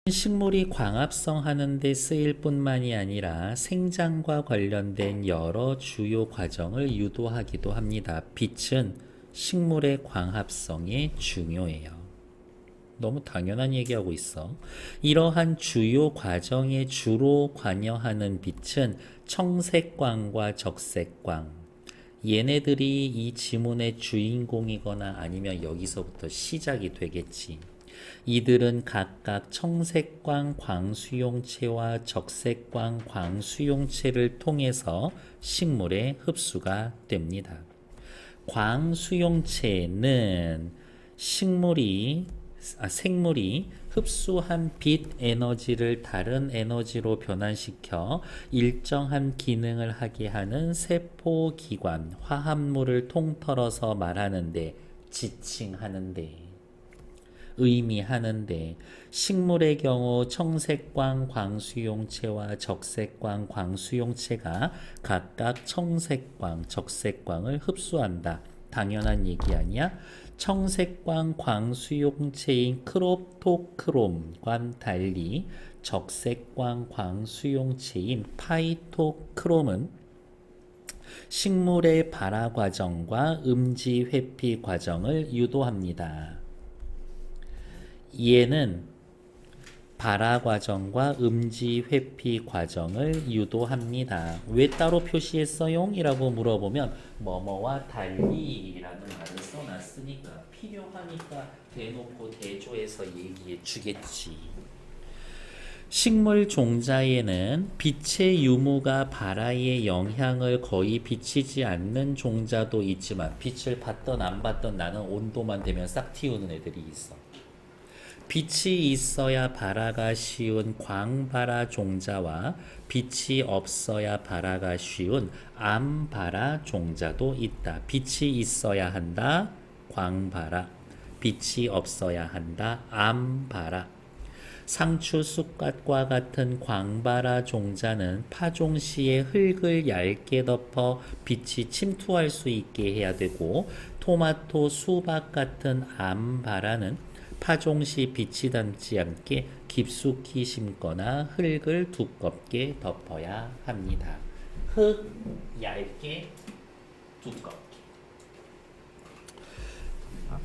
식물이 광합성하는 데 쓰일 뿐만이 아니라 생장과 관련된 여러 주요 과정을 유도하기도 합니다. 빛은 식물의 광합성에 중요해요. 너무 당연한 얘기하고 있어. 이러한 주요 과정에 주로 관여하는 빛은 청색광과 적색광. 얘네들이 이 지문의 주인공이거나 아니면 여기서부터 시작이 되겠지. 이들은 각각 청색광 광수용체와 적색광 광수용체를 통해서 식물에 흡수가 됩니다. 광수용체는 생물이 흡수한 빛 에너지를 다른 에너지로 변환시켜 일정한 기능을 하게 하는 세포기관, 화합물을 통틀어서 말하는데, 지칭하는데, 의미하는데, 식물의 경우 청색광 광수용체와 적색광 광수용체가 각각 청색광, 적색광을 흡수한다. 당연한 얘기 아니야? 청색광 광수용체인 크롭토크롬과 달리 적색광 광수용체인 파이토크롬은 식물의 발화 과정과 음지 회피 과정을 유도합니다. 얘는 발화 과정과 음지 회피 과정을 유도합니다. 왜 따로 표시했어요? 이라고 물어보면 뭐뭐와 달리라는 말을 써놨으니까 필요하니까 대놓고 대조해서 얘기해 주겠지. 식물 종자에는 빛의 유무가 발화에 영향을 거의 비치지 않는 종자도 있지만, 빛을 받던 안 받던 나는 온도만 되면 싹 틔우는 애들이 있어. 빛이 있어야 발화가 쉬운 광발화 종자와 빛이 없어야 발화가 쉬운 암발화 종자도 있다. 빛이 있어야 한다, 광발화. 빛이 없어야 한다, 암발화. 상추 쑥갓과 같은 광발화 종자는 파종 시에 흙을 얇게 덮어 빛이 침투할 수 있게 해야 되고, 토마토, 수박 같은 암발화는 파종 시 빛이 닿지 않게 깊숙이 심거나 흙을 두껍게 덮어야 합니다. 흙 얇게 두껍게.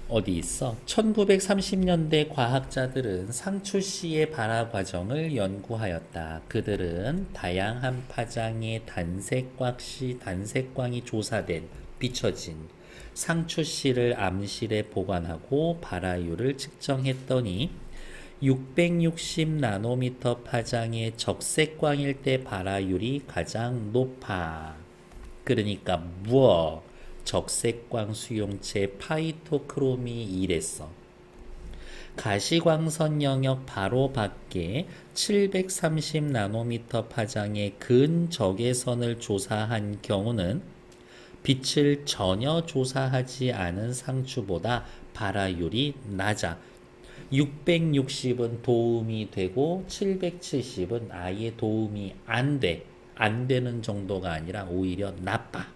어디 있어? 1930년대 과학자들은 상추 씨의 발화 과정을 연구하였다. 그들은 다양한 파장의 단색광이 조사된 비춰진 상추 씨를 암실에 보관하고 발화율을 측정했더니 660 나노미터 파장의 적색광일 때 발화율이 가장 높아. 그러니까 무엇? 적색광 수용체 파이토크롬이 이랬어. 가시광선 영역 바로 밖에 730 나노미터 파장의 근적외선을 조사한 경우는 빛을 전혀 조사하지 않은 상추보다 발화율이 낮아. 660은 도움이 되고 770은 아예 도움이 안 돼. 안 되는 정도가 아니라 오히려 나빠.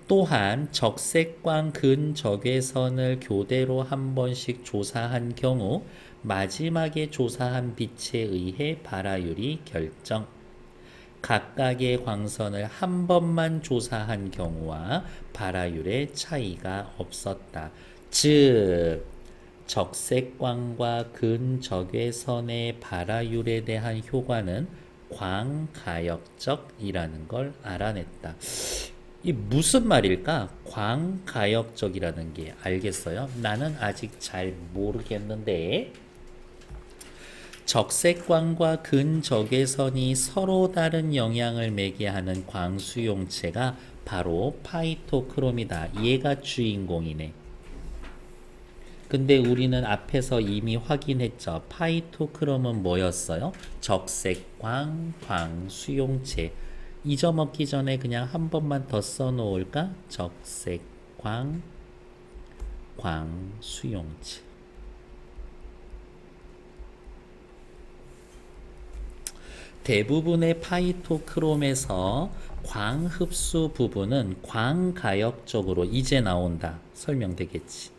또한 적색광 근적외선을 교대로 한 번씩 조사한 경우 마지막에 조사한 빛에 의해 발화율이 결정. 각각의 광선을 한 번만 조사한 경우와 발화율의 차이가 없었다. 즉, 적색광과 근적외선의 발화율에 대한 효과는 광가역적이라는 걸 알아냈다. 이 무슨 말일까? 광가역적이라는 게 알겠어요? 나는 아직 잘 모르겠는데, 적색광과 근적외선이 서로 다른 영향을 매게 하는 광수용체가 바로 파이토크롬이다. 얘가 주인공이네. 근데 우리는 앞에서 이미 확인했죠. 파이토크롬은 뭐였어요? 적색광 광수용체. 잊어먹기 전에 그냥 한 번만 더 써놓을까? 적색광 광수용체. 대부분의 파이토크롬에서 광흡수 부분은 광가역적으로 이제 나온다. 설명되겠지.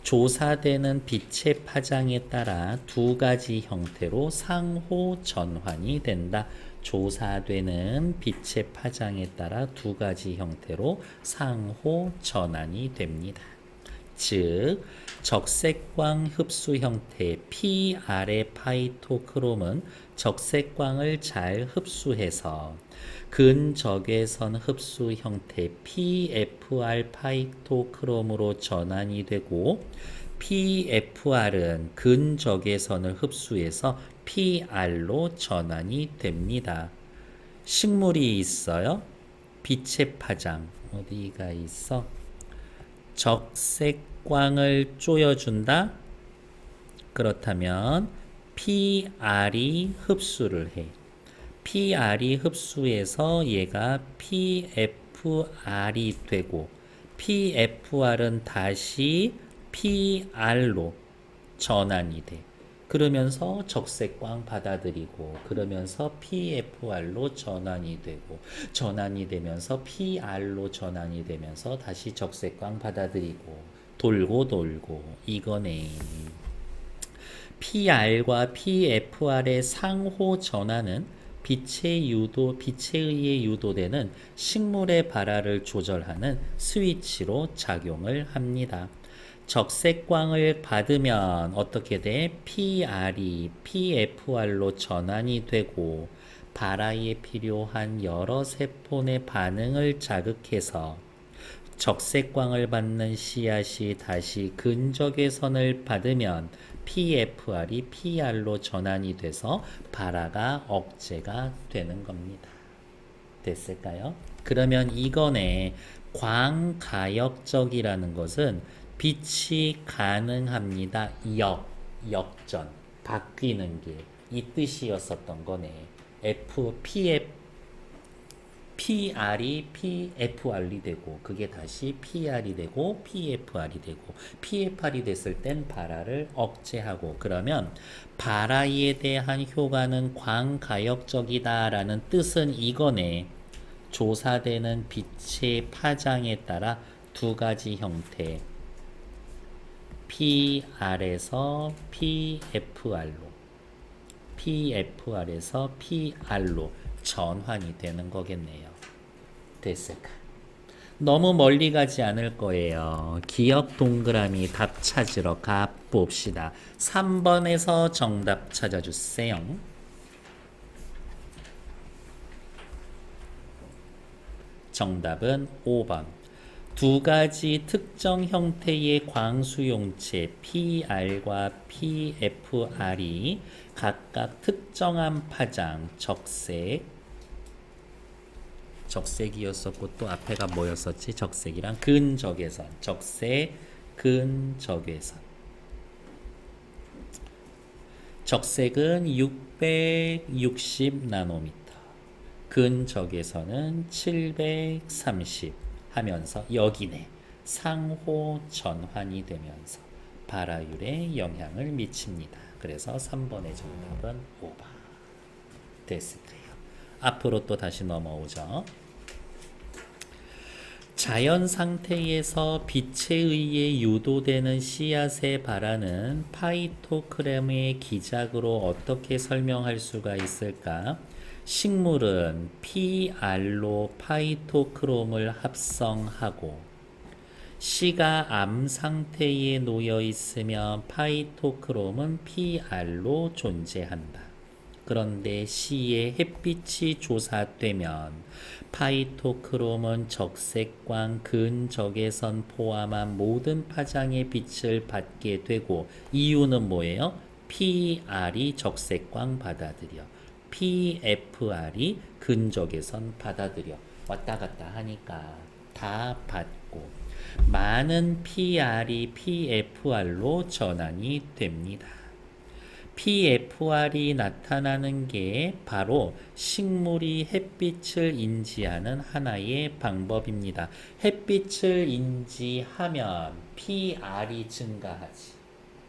조사되는 빛의 파장에 따라 두 가지 형태로 상호 전환이 된다. 조사되는 빛의 파장에 따라 두 가지 형태로 상호 전환이 됩니다. 즉, 적색광 흡수 형태 PR의 파이토크롬은 적색광을 잘 흡수해서 근적외선 흡수 형태 PFR 파이토크롬으로 전환이 되고, PFR은 근적외선을 흡수해서 PR로 전환이 됩니다. 식물이 있어요. 빛의 파장 어디가 있어? 적색광을 쪼여준다. 그렇다면 PR이 흡수를 해. PR이 흡수해서 얘가 PFR이 되고, PFR은 다시 PR로 전환이 돼. 그러면서 적색광 받아들이고, 그러면서 PFR로 전환이 되고, 전환이 되면서 PR로 전환이 되면서 다시 적색광 받아들이고, 돌고 돌고, 이거네. PR과 PFR의 상호 전환은 빛에 의해 유도되는 식물의 발화를 조절하는 스위치로 작용을 합니다. 적색광을 받으면 어떻게 돼? PR이 PFR로 전환이 되고, 발화에 필요한 여러 세포의 반응을 자극해서 적색광을 받는 씨앗이 다시 근적외선을 받으면 PFR이 PR로 전환이 돼서 발화가 억제가 되는 겁니다. 됐을까요? 그러면 이거네. 광가역적이라는 것은 빛이 가능합니다. 역전, 바뀌는 길. 이 뜻이었었던 거네. PR이 PFR이 되고, 그게 다시 PR이 되고, PFR이 되고, PFR이 됐을 땐 발화를 억제하고, 그러면 발화에 대한 효과는 광가역적이다라는 뜻은 이거네. 조사되는 빛의 파장에 따라 두 가지 형태, PR에서 PFR에서 PR로 전환이 되는 거겠네요. 됐을까? 너무 멀리 가지 않을 거예요. 기억 동그라미 답 찾으러 가봅시다. 3번에서 정답 찾아주세요. 정답은 5번. 두 가지 특정 형태의 광수용체 PR과 PFR이 각각 특정한 파장, 적색이었었고, 또 앞에가 뭐였었지? 적색이랑 근적외선, 적색, 근적외선. 적색은 660 나노미터, 근적외선은 730 하면서 여기네. 상호 전환이 되면서 발화율에 영향을 미칩니다. 그래서 3번의 정답은 5번. 됐을까요? 앞으로 또 다시 넘어오죠. 자연 상태에서 빛에 의해 유도되는 씨앗의 발화는 파이토크롬의 기작으로 어떻게 설명할 수가 있을까? 식물은 PR로 파이토크롬을 합성하고, 씨가 암 상태에 놓여 있으면 파이토크롬은 PR로 존재한다. 그런데 씨에 햇빛이 조사되면 파이토크롬은 적색광, 근적외선 포함한 모든 파장의 빛을 받게 되고, 이유는 뭐예요? PR이 적색광 받아들여, PFR이 근적외선 받아들여. 왔다 갔다 하니까 다 받고, 많은 PR이 PFR로 전환이 됩니다. PFR이 나타나는 게 바로 식물이 햇빛을 인지하는 하나의 방법입니다. 햇빛을 인지하면 PR이 증가하지.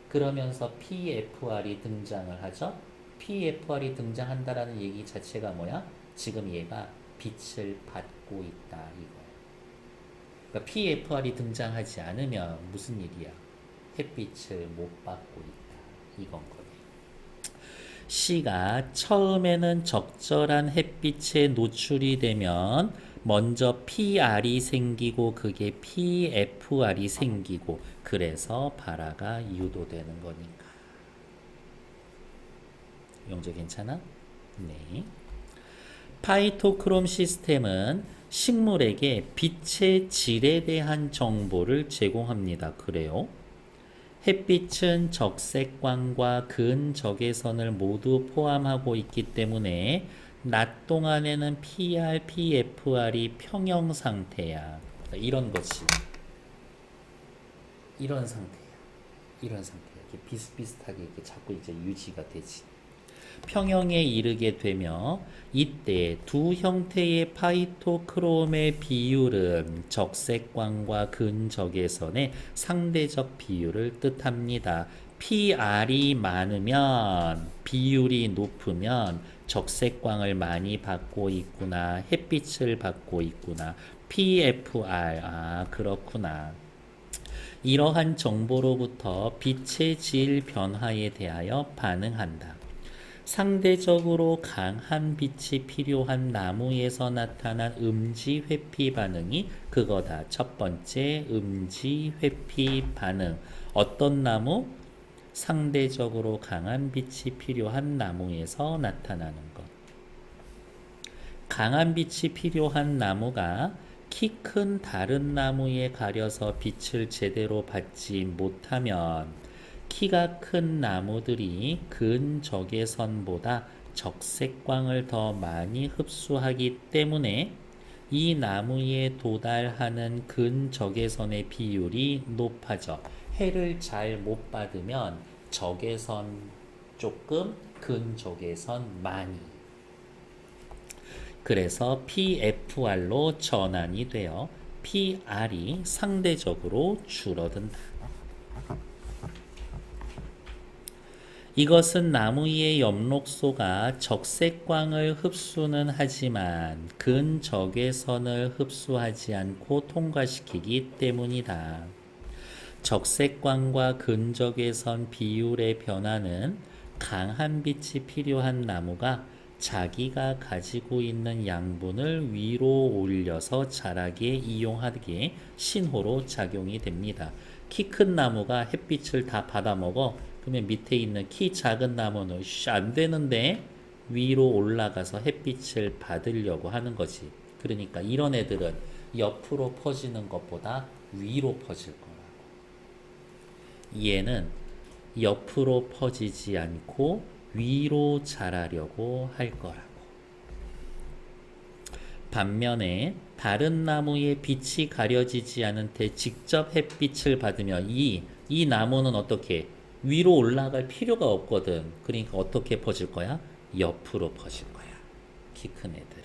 그러면서 PFR이 등장을 하죠. PFR이 등장한다라는 얘기 자체가 뭐야? 지금 얘가 빛을 받고 있다 이거야. 그러니까 PFR이 등장하지 않으면 무슨 일이야? 햇빛을 못 받고 있다. 이건 거예요. C가 처음에는 적절한 햇빛에 노출이 되면 먼저 PR이 생기고 그게 PFR이 생기고 그래서 발화가 유도되는 거니까. 용재 괜찮아? 네. 파이토크롬 시스템은 식물에게 빛의 질에 대한 정보를 제공합니다. 그래요? 햇빛은 적색광과 근적외선을 모두 포함하고 있기 때문에 낮 동안에는 PR, PFR이 평형 상태야. 이런 것이 이런 상태야. 이런 상태야. 이렇게 비슷비슷하게 이렇게 자꾸 이제 유지가 되지. 평형에 이르게 되며 이때 두 형태의 파이토크롬의 비율은 적색광과 근적외선의 상대적 비율을 뜻합니다. PR이 많으면 비율이 높으면 적색광을 많이 받고 있구나. 햇빛을 받고 있구나. PFR 그렇구나. 이러한 정보로부터 빛의 질 변화에 대하여 반응한다. 상대적으로 강한 빛이 필요한 나무에서 나타난 음지 회피 반응이 그거다. 첫 번째 음지 회피 반응. 어떤 나무? 상대적으로 강한 빛이 필요한 나무에서 나타나는 것. 강한 빛이 필요한 나무가 키 큰 다른 나무에 가려서 빛을 제대로 받지 못하면 키가 큰 나무들이 근적외선보다 적색광을 더 많이 흡수하기 때문에 이 나무에 도달하는 근적외선의 비율이 높아져. 해를 잘 못 받으면 적외선 조금, 근적외선 많이. 그래서 PFR로 전환이 되어 PR이 상대적으로 줄어든다. 이것은 나무의 엽록소가 적색광을 흡수는 하지만 근적외선을 흡수하지 않고 통과시키기 때문이다. 적색광과 근적외선 비율의 변화는 강한 빛이 필요한 나무가 자기가 가지고 있는 양분을 위로 올려서 자라기에 이용하기에 신호로 작용이 됩니다. 키 큰 나무가 햇빛을 다 받아먹어. 그러면 밑에 있는 키 작은 나무는 안 되는데 위로 올라가서 햇빛을 받으려고 하는 거지. 그러니까 이런 애들은 옆으로 퍼지는 것보다 위로 퍼질 거라고. 얘는 옆으로 퍼지지 않고 위로 자라려고 할 거라고. 반면에 다른 나무의 빛이 가려지지 않은 데 직접 햇빛을 받으면 이 나무는 어떻게 위로 올라갈 필요가 없거든. 그러니까 어떻게 퍼질 거야? 옆으로 퍼질 거야. 키 큰 애들은.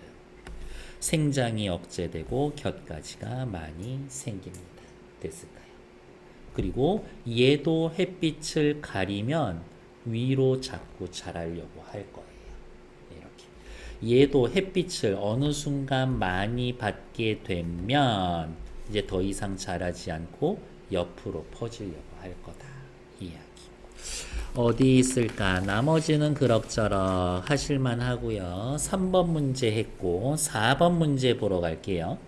생장이 억제되고 곁가지가 많이 생깁니다. 됐을까요? 그리고 얘도 햇빛을 가리면 위로 자꾸 자라려고 할 거예요. 이렇게. 얘도 햇빛을 어느 순간 많이 받게 되면 이제 더 이상 자라지 않고 옆으로 퍼지려고 할 거다. 이야기. 어디 있을까? 나머지는 그럭저럭 하실만 하고요. 3번 문제 했고 4번 문제 보러 갈게요.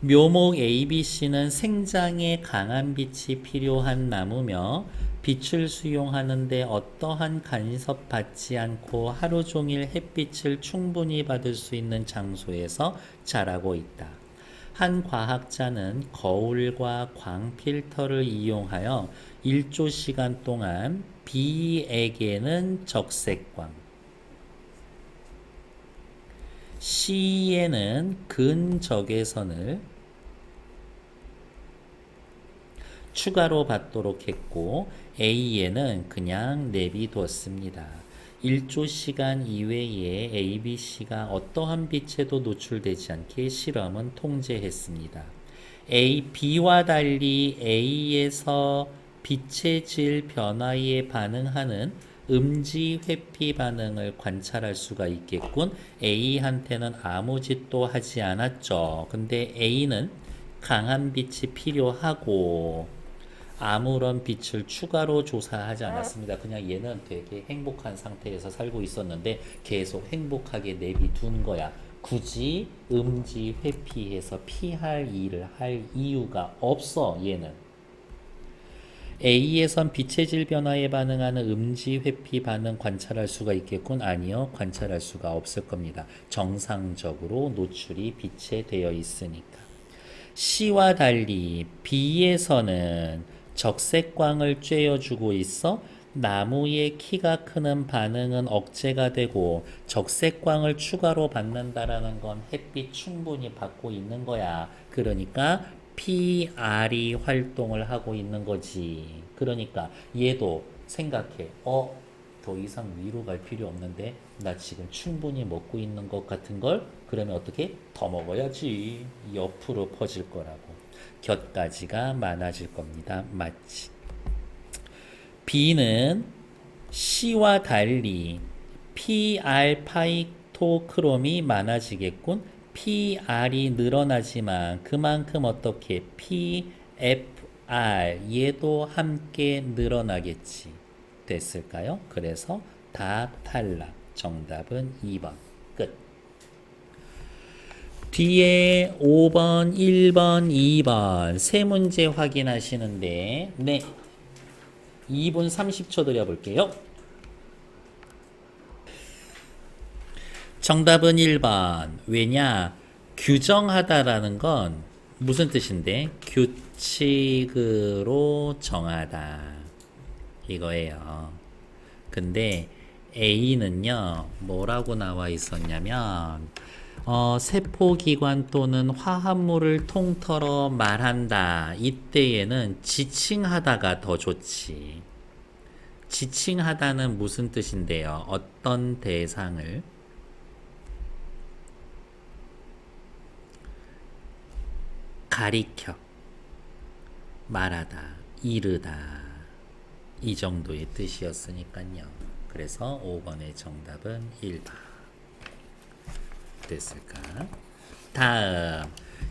묘목 ABC는 생장에 강한 빛이 필요한 나무며 빛을 수용하는데 어떠한 간섭받지 않고 하루 종일 햇빛을 충분히 받을 수 있는 장소에서 자라고 있다. 한 과학자는 거울과 광 필터를 이용하여 1조 시간 동안 B에게는 적색광, C에는 근적외선을 추가로 받도록 했고 A에는 그냥 내비뒀습니다. 1조 시간 이외에 ABC가 어떠한 빛에도 노출되지 않게 실험은 통제했습니다. B와 달리 A에서 빛의 질 변화에 반응하는 음지 회피 반응을 관찰할 수가 있겠군. A한테는 아무 짓도 하지 않았죠. 근데 A는 강한 빛이 필요하고 아무런 빛을 추가로 조사하지 않았습니다. 그냥 얘는 되게 행복한 상태에서 살고 있었는데 계속 행복하게 내비둔 거야. 굳이 음지 회피해서 피할 일을 할 이유가 없어. 얘는 A에선 빛의 질 변화에 반응하는 음지 회피 반응 관찰할 수가 있겠군? 아니요, 관찰할 수가 없을 겁니다. 정상적으로 노출이 비체되어 있으니까. C와 달리 B에서는 적색광을 쬐어주고 있어 나무의 키가 크는 반응은 억제가 되고 적색광을 추가로 받는다라는 건 햇빛 충분히 받고 있는 거야. 그러니까 PR이 활동을 하고 있는 거지. 그러니까 얘도 생각해. 더 이상 위로 갈 필요 없는데 나 지금 충분히 먹고 있는 것 같은 걸 그러면 어떻게? 더 먹어야지. 옆으로 퍼질 거라고. 곁가지가 많아질 겁니다. 맞지? B는 C와 달리 PR 파이토크롬이 많아지겠군. PR이 늘어나지만 그만큼 어떻게 PFR 얘도 함께 늘어나겠지. 됐을까요? 그래서 다 탈락. 정답은 2번. 끝. 뒤에 5번, 1번, 2번 세 문제 확인하시는데 네. 2분 30초 드려볼게요. 정답은 1번. 왜냐? 규정하다라는 건 무슨 뜻인데? 규칙으로 정하다. 이거예요. 근데 A는요, 뭐라고 나와 있었냐면, 세포기관 또는 화합물을 통틀어 말한다. 이때에는 지칭하다가 더 좋지. 지칭하다는 무슨 뜻인데요? 어떤 대상을 가리켜, 말하다, 이르다. 이 정도의 뜻이었으니까요. 그래서 5번의 정답은 1번. 됐을까? 다음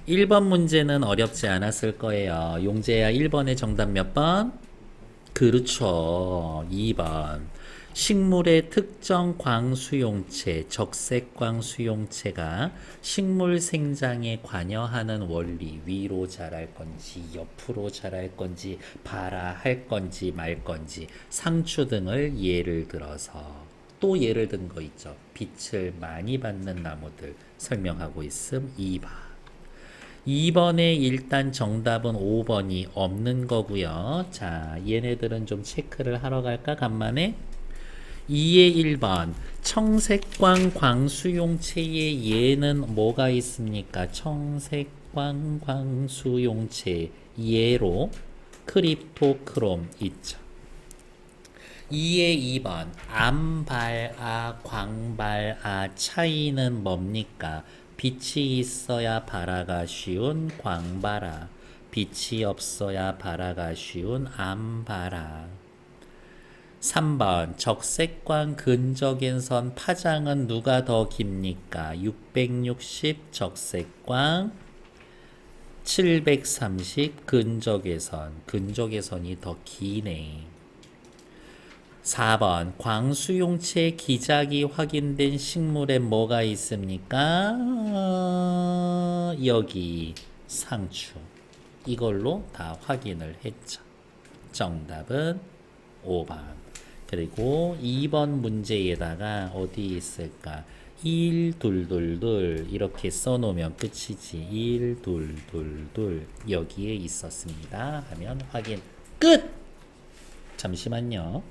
1번 문제는 어렵지 않았을 거예요. 용재야 1번의 정답 몇 번? 그렇죠. 2번. 식물의 특정 광수용체, 적색광 수용체가 식물 생장에 관여하는 원리, 위로 자랄 건지, 옆으로 자랄 건지, 발아할 건지 말 건지, 상추 등을 예를 들어서 또 예를 든 거 있죠. 빛을 많이 받는 나무들 설명하고 있음. 2번. 2번에 일단 정답은 5번이 없는 거고요. 자, 얘네들은 좀 체크를 하러 갈까? 간만에 2의 1번 청색광 광수용체에 얘는 뭐가 있습니까? 청색광 광수용체 얘로 크립토크롬 있죠. 2의 2번 암발아 광발아 차이는 뭡니까? 빛이 있어야 발아가 쉬운 광발아, 빛이 없어야 발아가 쉬운 암발아. 3번 적색광 근적인선 파장은 누가 더 깁니까? 660 적색광 730 근적외선. 근적외선이 더 기네. 4번 광수용체 기작이 확인된 식물에 뭐가 있습니까? 여기 상추. 이걸로 다 확인을 했죠. 정답은 5번. 그리고 2번 문제에다가 어디 있을까? 1, 2, 2, 2 이렇게 써놓으면 끝이지. 1, 2, 2, 2 여기에 있었습니다 하면 확인 끝! 잠시만요.